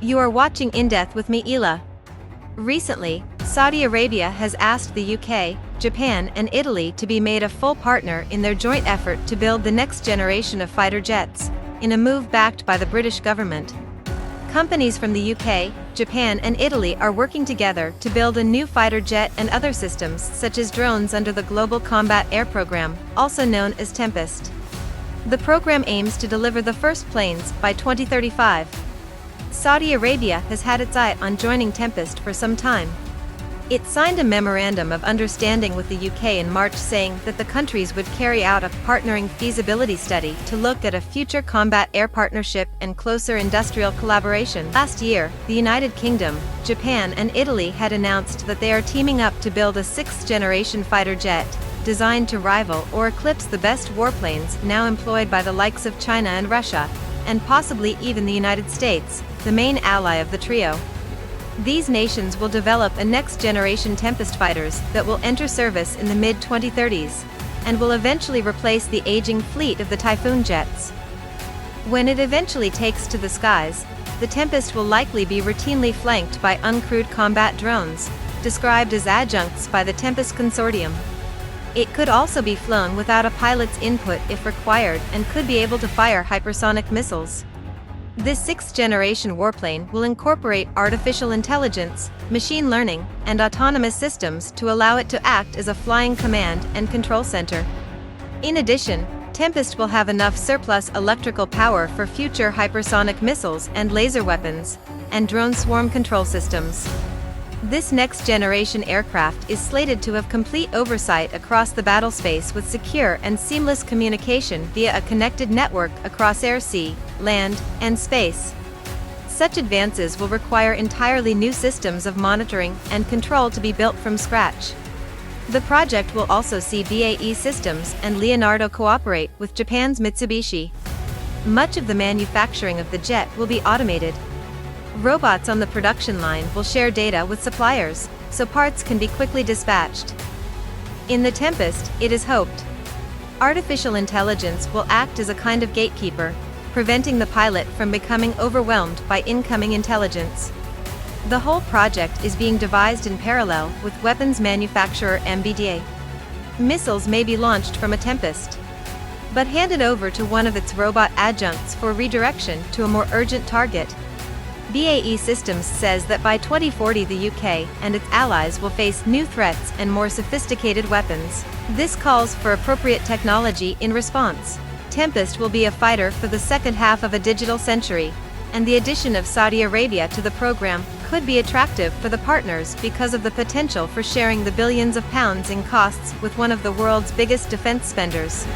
You are watching Indepth with me, ILA. Recently, Saudi Arabia has asked the UK, Japan and Italy to be made a full partner in their joint effort to build the next generation of fighter jets, in a move backed by the British government. Companies from the UK, Japan and Italy are working together to build a new fighter jet and other systems such as drones under the Global Combat Air Program, also known as Tempest. The program aims to deliver the first planes by 2035. Saudi Arabia has had its eye on joining Tempest for some time. It signed a memorandum of understanding with the UK in March saying that the countries would carry out a partnering feasibility study to look at a future combat air partnership and closer industrial collaboration. Last year, the United Kingdom, Japan and Italy had announced that they are teaming up to build a 6th-generation fighter jet, designed to rival or eclipse the best warplanes now employed by the likes of China and Russia, and possibly even the United States, the main ally of the trio. These nations will develop a next-generation Tempest fighters that will enter service in the mid-2030s, and will eventually replace the aging fleet of the Typhoon jets. When it eventually takes to the skies, the Tempest will likely be routinely flanked by uncrewed combat drones, described as adjuncts by the Tempest Consortium. It could also be flown without a pilot's input if required and could be able to fire hypersonic missiles. This 6th-generation warplane will incorporate artificial intelligence, machine learning, and autonomous systems to allow it to act as a flying command and control center. In addition, Tempest will have enough surplus electrical power for future hypersonic missiles and laser weapons, and drone swarm control systems. This next-generation aircraft is slated to have complete oversight across the battlespace with secure and seamless communication via a connected network across air, sea, land, and space. Such advances will require entirely new systems of monitoring and control to be built from scratch. The project will also see BAE Systems and Leonardo cooperate with Japan's Mitsubishi. Much of the manufacturing of the jet will be automated. Robots on the production line will share data with suppliers, so parts can be quickly dispatched. In the Tempest, it is hoped, artificial intelligence will act as a kind of gatekeeper, preventing the pilot from becoming overwhelmed by incoming intelligence. The whole project is being devised in parallel with weapons manufacturer MBDA. Missiles may be launched from a Tempest, but handed over to one of its robot adjuncts for redirection to a more urgent target. BAE Systems says that by 2040 the UK and its allies will face new threats and more sophisticated weapons. This calls for appropriate technology in response. Tempest will be a fighter for the second half of a digital century, and the addition of Saudi Arabia to the program could be attractive for the partners because of the potential for sharing the billions of pounds in costs with one of the world's biggest defense spenders.